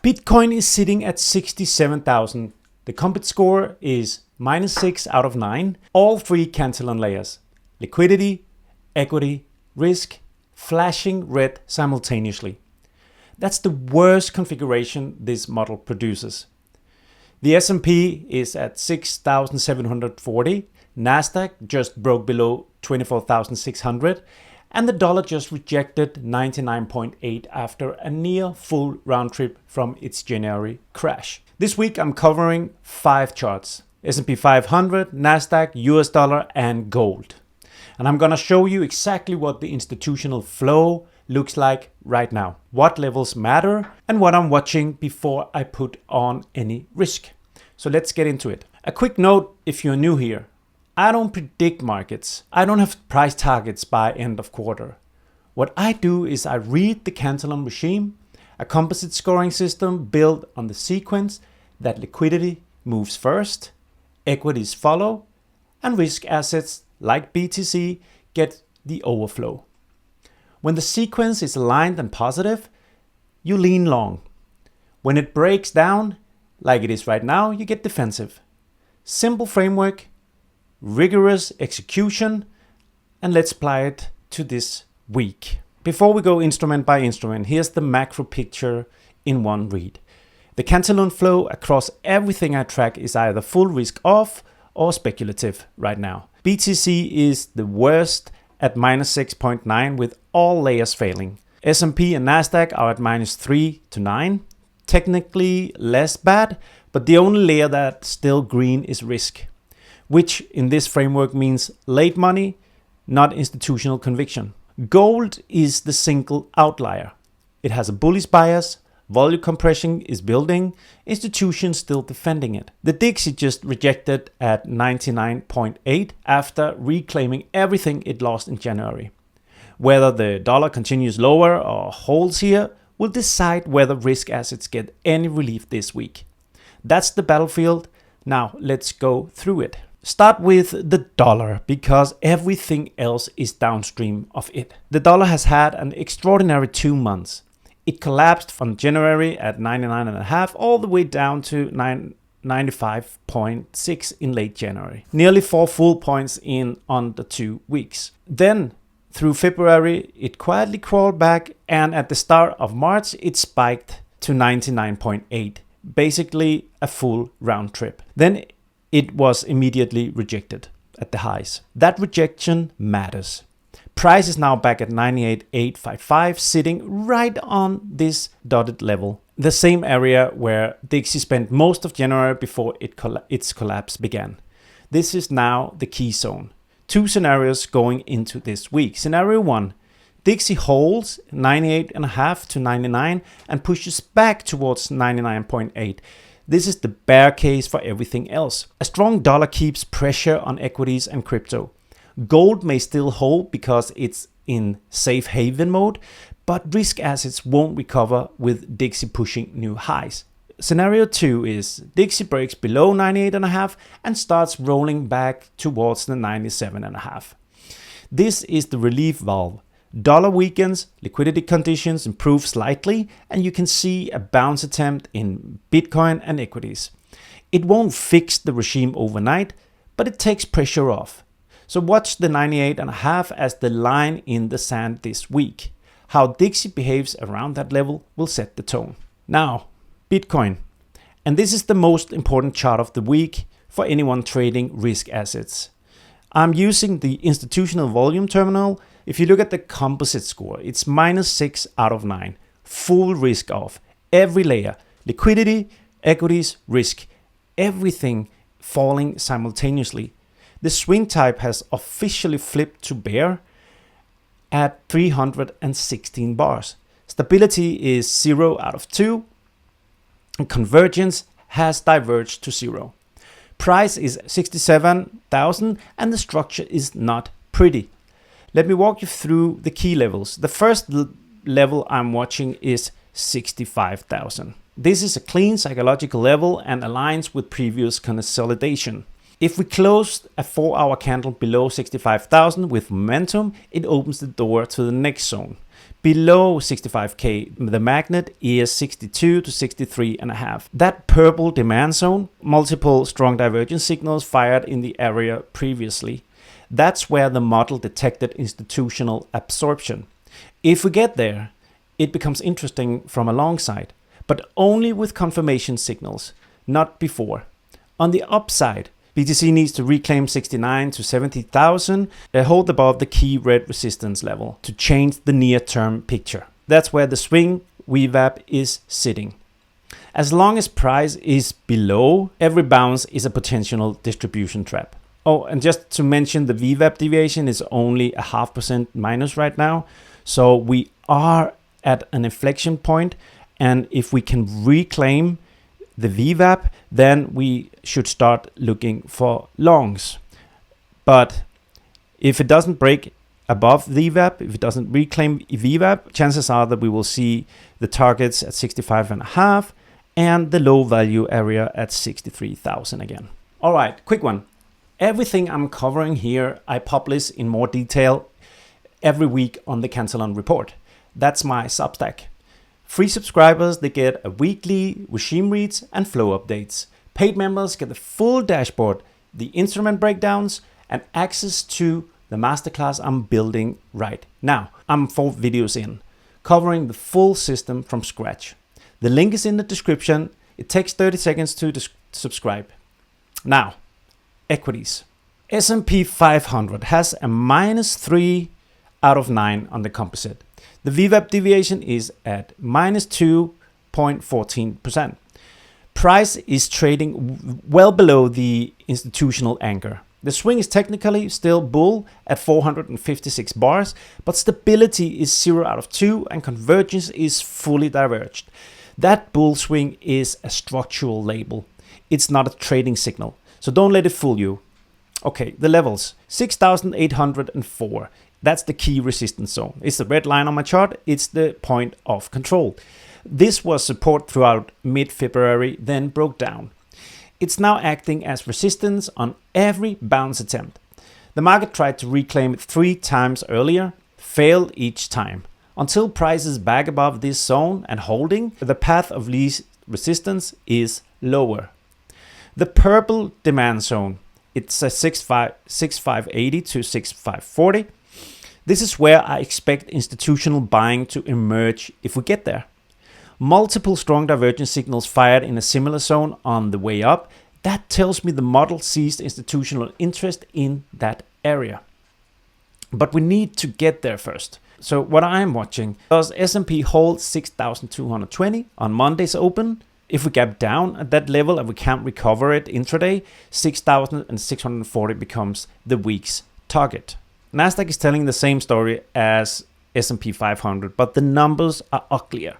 Bitcoin is sitting at 67,000. The composite score is -6 out of 9. All 3 Cantillon layers. Liquidity, equity, risk, flashing red simultaneously. That's the worst configuration this model produces. The S&P is at 6,740. Nasdaq just broke below 24,600. And the dollar just rejected 99.8 after a near full round trip from its January crash. This week I'm covering 5 charts: S&P 500, Nasdaq, US dollar and gold. And I'm gonna show you exactly what the institutional flow looks like right now, what levels matter and what I'm watching before I put on any risk. So let's get into it. A quick note if you're new here. I don't predict markets. I don't have price targets by end of quarter. What I do is I read the Cantillon regime, a composite scoring system built on the sequence that liquidity moves first, equities follow, and risk assets like BTC get the overflow. When the sequence is aligned and positive, you lean long. When it breaks down, like it is right now, you get defensive. Simple framework, rigorous execution, and let's apply it to this week. Before we go instrument by instrument, here's the macro picture in one read. The Cantillon flow across everything I track is either full risk off or speculative right now. BTC is the worst at -6.9 with all layers failing. S&P and Nasdaq are at -3 to 9. Technically less bad, but the only layer that's still green is risk, which in this framework means late money, not institutional conviction. Gold is the single outlier. It has a bullish bias, volume compression is building, institutions still defending it. The DXY just rejected at 99.8 after reclaiming everything it lost in January. Whether the dollar continues lower or holds here will decide whether risk assets get any relief this week. That's the battlefield. Now let's go through it. Start with the dollar because everything else is downstream of it. The dollar has had an extraordinary 2 months. It collapsed from January at 99.5 all the way down to 95.6 in late January. Nearly 4 full points in under 2 weeks. Then through February, it quietly crawled back, and at the start of March, it spiked to 99.8, basically a full round trip. Then it was immediately rejected at the highs. That rejection matters. Price is now back at 98,855, sitting right on this dotted level, the same area where DXY spent most of January before its collapse began. This is now the key zone. 2 scenarios going into this week. Scenario 1, DXY holds 98.5 to 99 and pushes back towards 99.8. This is the bear case for everything else. A strong dollar keeps pressure on equities and crypto. Gold may still hold because it's in safe haven mode, but risk assets won't recover with DXY pushing new highs. Scenario 2 is DXY breaks below 98.5 and starts rolling back towards the 97.5. This is the relief valve. Dollar weakens, liquidity conditions improve slightly, and you can see a bounce attempt in Bitcoin and equities. It won't fix the regime overnight, but it takes pressure off. So watch the 98.5 as the line in the sand this week. How DXY behaves around that level will set the tone. Now, Bitcoin. And this is the most important chart of the week for anyone trading risk assets. I'm using the institutional volume terminal. If you look at the composite score, it's -6 out of 9. Full risk off. Every layer. Liquidity, equities, risk. Everything falling simultaneously. The swing type has officially flipped to bear at 316 bars. Stability is 0 out of 2. And convergence has diverged to 0. Price is 67,000 and the structure is not pretty. Let me walk you through the key levels. The first level I'm watching is 65,000. This is a clean psychological level and aligns with previous consolidation. If we close a 4-hour candle below 65,000 with momentum, it opens the door to the next zone. Below 65K, the magnet is 62 to 63.5. That purple demand zone, multiple strong divergence signals fired in the area previously. That's where the model detected institutional absorption. If we get there, it becomes interesting from a long side, but only with confirmation signals, not before. On the upside, BTC needs to reclaim 69 to 70,000, hold above the key red resistance level to change the near-term picture. That's where the swing VWAP is sitting. As long as price is below, every bounce is a potential distribution trap. Oh, and just to mention, the VWAP deviation is only a 0.5% minus right now. So we are at an inflection point, and if we can reclaim the VWAP, then we should start looking for longs. But if it doesn't break above VWAP, if it doesn't reclaim VWAP, chances are that we will see the targets at 65.5 and the low value area at 63,000 again. All right, quick one. Everything I'm covering here, I publish in more detail every week on the Cantillon report. That's my Substack. Free subscribers, they get a weekly regime reads and flow updates. Paid members get the full dashboard, the instrument breakdowns, and access to the masterclass I'm building right now. I'm 4 videos in, covering the full system from scratch. The link is in the description. It takes 30 seconds to subscribe. Now, equities. S&P 500 has a -3 out of 9 on the composite. The VWAP deviation is at -2.14%. Price is trading well below the institutional anchor. The swing is technically still bull at 456 bars, but stability is 0 out of 2 and convergence is fully diverged. That bull swing is a structural label. It's not a trading signal, so don't let it fool you. Okay, the levels, 6,804. That's the key resistance zone. It's the red line on my chart. It's the point of control. This was support throughout mid-February, then broke down. It's now acting as resistance on every bounce attempt. The market tried to reclaim it 3 times earlier, failed each time. Until price is back above this zone and holding, the path of least resistance is lower. The purple demand zone, it's a 6580 to 6540. This is where I expect institutional buying to emerge if we get there. Multiple strong divergence signals fired in a similar zone on the way up. That tells me the model sees institutional interest in that area. But we need to get there first. So what I'm watching, does S&P hold 6,220 on Monday's open? If we gap down at that level and we can't recover it intraday, 6,640 becomes the week's target. Nasdaq is telling the same story as S&P 500, but the numbers are uglier.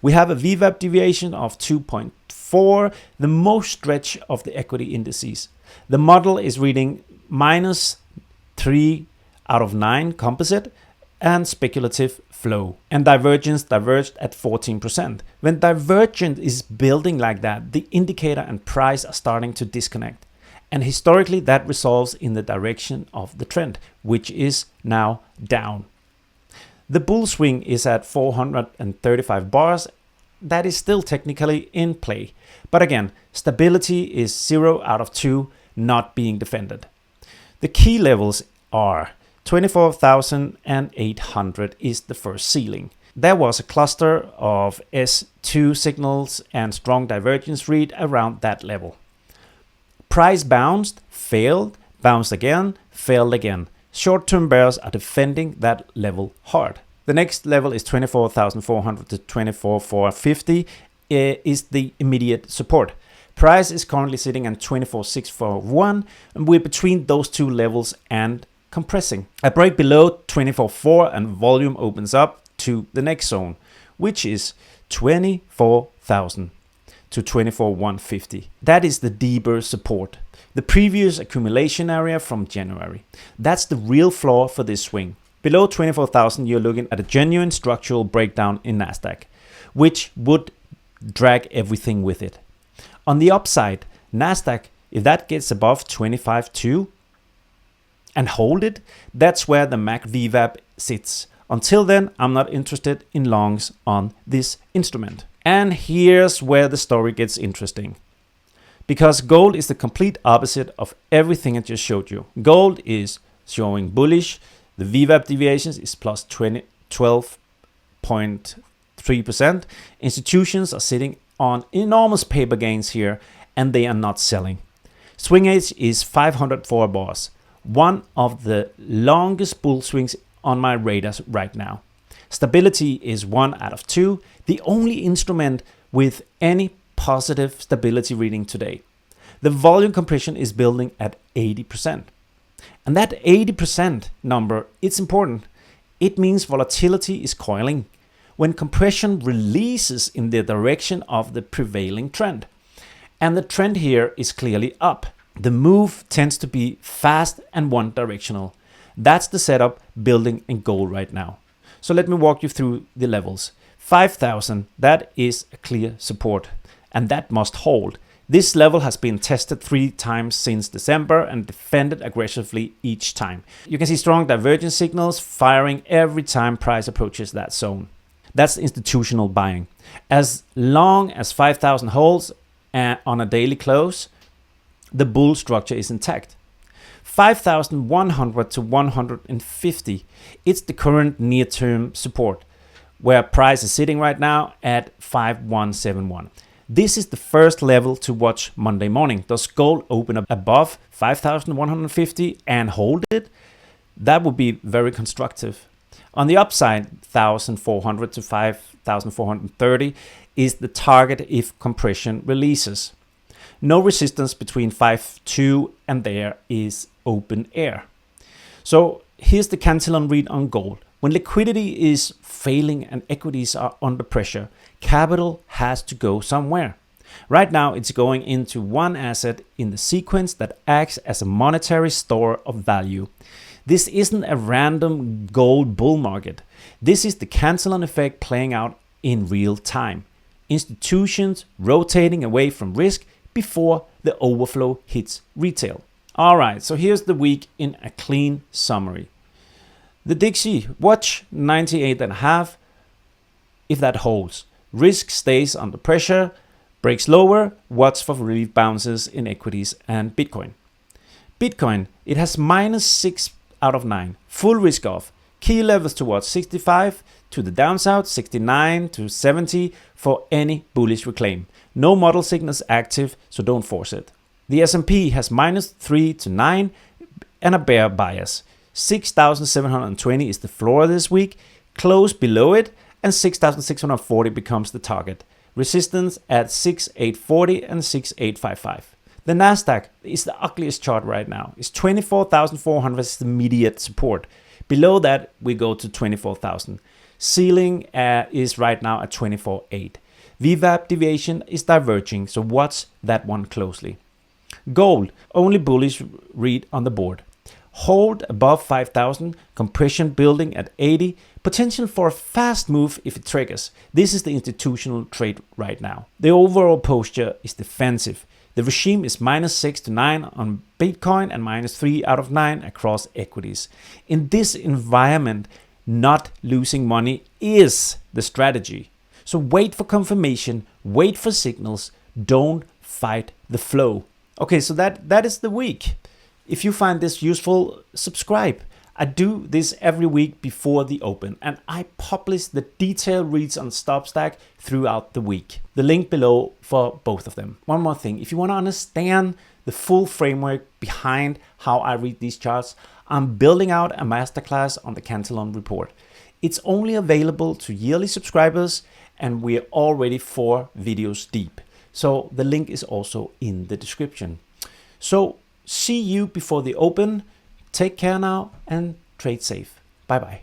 We have a VWAP deviation of 2.4, the most stretch of the equity indices. The model is reading -3 out of 9 composite and speculative flow. And divergence diverged at 14%. When divergence is building like that, the indicator and price are starting to disconnect. And historically, that resolves in the direction of the trend, which is now down. The bull swing is at 435 bars. That is still technically in play. But again, stability is 0 out of 2 not being defended. The key levels are 24,800 is the first ceiling. There was a cluster of S2 signals and strong divergence read around that level. Price bounced, failed, bounced again, failed again. Short-term bears are defending that level hard. The next level is 24,400 to 24,450 is the immediate support. Price is currently sitting at 24,641 and we're between those two levels and compressing. A break below 24,400 and volume opens up to the next zone, which is 24,000 to 24,150. That is the deeper support. The previous accumulation area from January. That's the real floor for this swing. Below 24,000, you're looking at a genuine structural breakdown in Nasdaq, which would drag everything with it. On the upside, Nasdaq, if that gets above 25.2 and hold it, that's where the MAC VWAP sits Until then, I'm not interested in longs on this instrument. And here's where the story gets interesting. Because gold is the complete opposite of everything I just showed you. Gold is showing bullish. The VWAP deviations is plus 12.3%. Institutions are sitting on enormous paper gains here, and they are not selling. Swing age is 504 bars. One of the longest bull swings on my radar right now. Stability is 1 out of 2, the only instrument with any positive stability reading today. The volume compression is building at 80%. And that 80% number, it's important. It means volatility is coiling when compression releases in the direction of the prevailing trend. And the trend here is clearly up. The move tends to be fast and one directional. That's the setup building in gold right now. So let me walk you through the levels. 5,000, that is a clear support, and that must hold. This level has been tested 3 times since December and defended aggressively each time. You can see strong divergence signals firing every time price approaches that zone. That's institutional buying. As long as 5,000 holds on a daily close, the bull structure is intact. 5,100 to 150, it's the current near-term support, where price is sitting right now at 5,171. This is the first level to watch Monday morning. Does gold open up above 5,150 and hold it? That would be very constructive. On the upside, 1,400 to 5,430 is the target if compression releases. No resistance between 5.2 and there is open air. So here's the Cantillon read on gold. When liquidity is failing and equities are under pressure, capital has to go somewhere. Right now, it's going into one asset in the sequence that acts as a monetary store of value. This isn't a random gold bull market. This is the Cantillon effect playing out in real time. Institutions rotating away from risk before the overflow hits retail. All right, so here's the week in a clean summary. The Dixie, watch 98.5 if that holds. Risk stays under pressure, breaks lower, watch for relief bounces in equities and Bitcoin. Bitcoin, it has -6 out of 9, full risk off. Key levels towards 65 to the downside, 69 to 70 for any bullish reclaim. No model signals active, so don't force it. The S&P has -3 to 9 and a bear bias. 6,720 is the floor this week, close below it, and 6,640 becomes the target. Resistance at 6,840 and 6,855. The Nasdaq is the ugliest chart right now. It's 24,400 is the immediate support. Below that, we go to 24,000. Ceiling is right now at 24,800. VWAP deviation is diverging, so watch that one closely. Gold, only bullish read on the board. Hold above 5,000, compression building at 80, potential for a fast move if it triggers. This is the institutional trade right now. The overall posture is defensive. The regime is -6 to 9 on Bitcoin and -3 out of 9 across equities. In this environment, not losing money is the strategy. So wait for confirmation, wait for signals, don't fight the flow. Okay, so that is the week. If you find this useful, subscribe. I do this every week before the open, and I publish the detailed reads on StopStack throughout the week. The link below for both of them. One more thing, if you want to understand the full framework behind how I read these charts, I'm building out a masterclass on the Cantillon report. It's only available to yearly subscribers, and we're already 4 videos deep. So the link is also in the description. So see you before the open. Take care now and trade safe. Bye bye.